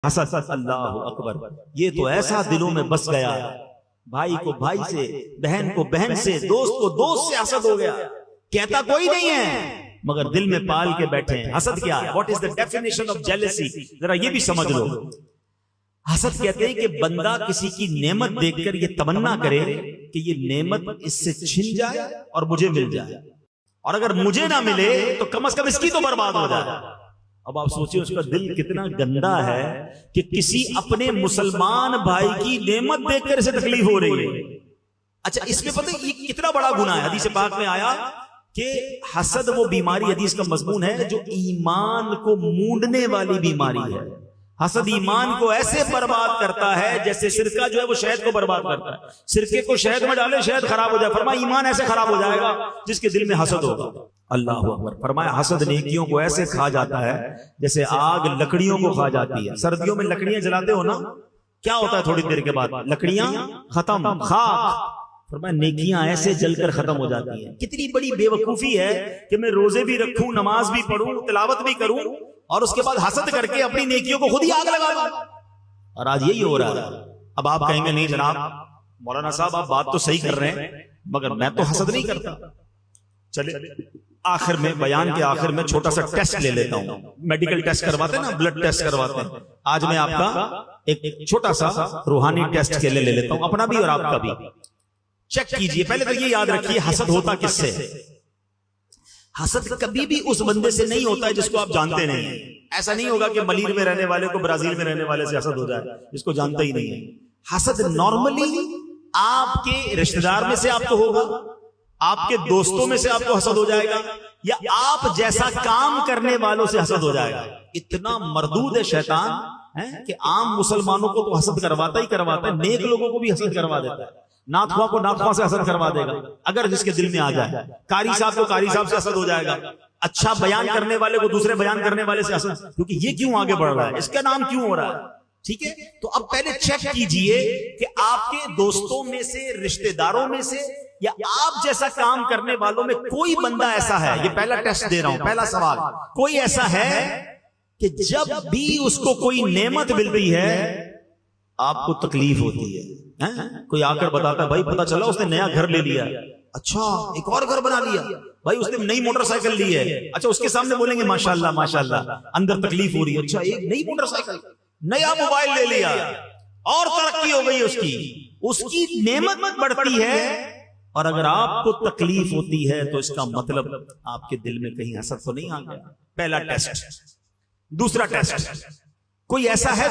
حسد، اللہ اکبر، یہ تو ایسا دلوں میں بس گیا، بھائی کو بھائی سے، بہن کو بہن سے، دوست کو دوست سے حسد ہو گیا، کہتا کوئی نہیں ہے مگر دل میں پال کے بیٹھے ہیں۔ حسد کیا ہے؟ What is the definition of jealousy؟ ذرا یہ بھی سمجھ لو۔ حسد کہتے ہیں کہ بندہ کسی کی نعمت دیکھ کر یہ تمنا کرے کہ یہ نعمت اس سے چھن جائے اور مجھے مل جائے، اور اگر مجھے نہ ملے تو کم از کم اس کی تو برباد ہو جائے۔ اب آپ سوچیں اس کا دل کتنا گندا ہے کہ کسی اپنے مسلمان بھائی کی نعمت دیکھ کر اسے تکلیف ہو رہی ہے۔ اچھا، اس میں پتہ یہ کتنا بڑا گناہ ہے۔ حدیث پاک میں آیا کہ حسد وہ بیماری، حدیث کا مضمون ہے، جو ایمان کو مونڈنے والی بیماری ہے۔ حسد ایمان کو ایسے برباد کرتا ہے جیسے سرکہ جو ہے وہ شہد کو برباد کرتا ہے۔ سرکے کو شہد میں ڈالے شہد خراب ہو جائے، فرمایا ایمان ایسے خراب ہو جائے گا جس کے دل میں حسد ہوگا۔ اللہ اکبر۔ فرمایا حسد نیکیوں کو ایسے کھا جاتا ہے جیسے آگ لکڑیوں کو کھا جاتی ہے۔ سردیوں میں لکڑیاں جلاتے ہو نا، کیا ہوتا ہے تھوڑی دیر کے بعد؟ لکڑیاں ختم، خاک۔ فرمایا نیکیاں ایسے جل کر ختم ہو جاتی ہیں۔ کتنی بڑی بے وقوفی ہے کہ میں روزے بھی رکھوں، نماز بھی پڑھوں، تلاوت بھی کروں، اور اس کے بعد حسد کر کے اپنی نیکیوں کو خود ہی آگ لگا دوں۔ اور آج یہی ہو رہا ہے۔ اب آپ کہیں گے نہیں جناب مولانا صاحب آپ بات تو صحیح کر رہے ہیں مگر میں تو حسد نہیں کرتا۔ چلے آخر میں، بیان کے آخر میں چھوٹا سا ٹیسٹ لے لیتا ہوں۔ میڈیکل ٹیسٹ کرواتے ہیں نا، بلڈ ٹیسٹ کرواتے ہیں۔ آج میں آپ کا ایک چھوٹا سا روحانی ٹیسٹ کے لیے لے لیتا ہوں، اپنا بھی اور آپ کا بھی۔ چیک کیجئے، پہلے تو یہ یاد رکھیے حسد ہوتا کس سے؟ حسد کبھی بھی اس بندے سے نہیں ہوتا ہے جس کو آپ جانتے نہیں ہیں۔ ایسا نہیں ہوگا کہ ملیر میں رہنے والے کو برازیل میں رہنے والے سے حسد ہو جائے جس کو جانتا ہی نہیں ہے۔ حسد نارملی آپ کے رشتہ دار میں سے آپ کو ہوگا، آپ کے دوستوں میں سے آپ کو حسد ہو جائے گا، یا آپ جیسا کام کرنے والوں سے حسد ہو جائے گا۔ اتنا مردود ہے شیطان کہ عام مسلمانوں کو تو حسد کرواتا ہی کرواتا ہے، نیک لوگوں کو بھی حسد کروا دیتا ہے۔ ناتخواں کو ناتخواں سے حسد کروا دے گا اگر جس کے دل میں آ جائے۔ قاری صاحب کو قاری صاحب سے حسد ہو جائے گا، اچھا بیان کرنے والے کو دوسرے بیان کرنے والے سے حسد، کیونکہ یہ کیوں آگے بڑھ رہا ہے، اس کا نام کیوں ہو رہا ہے۔ ٹھیک ہے، تو اب پہلے چیک کیجئے کہ آپ کے دوستوں میں سے، رشتہ داروں میں سے، یا آپ جیسا کام کرنے والوں میں کوئی بندہ ایسا ہے، یہ پہلا ٹیسٹ دے رہا ہوں، پہلا سوال، کوئی ایسا ہے کہ جب بھی اس کو کوئی نعمت ملتی ہے آپ کو تکلیف ہوتی ہے؟ کوئی آ کر بتاتا ہے بھائی پتہ چلا اس نے نیا گھر لے لیا، اچھا ایک اور گھر بنا لیا، بھائی اس نے نئی موٹر سائیکل لی ہے، اچھا اس کے سامنے بولیں گے ماشاءاللہ ماشاءاللہ، اندر تکلیف ہو رہی ہے، اچھا ایک نئی موٹر سائیکل، نیا موبائل لے لیا، اور ترقی ہو گئی اس کی نعمت بڑھتی ہے، اور اگر آپ کو تکلیف ہوتی ہے تو اس کا مطلب آپ کے دل میں کہیں حسد تو نہیں آ گیا۔ پہلا ٹیسٹ۔ دوسرا ٹیسٹ، کوئی ایسا ہے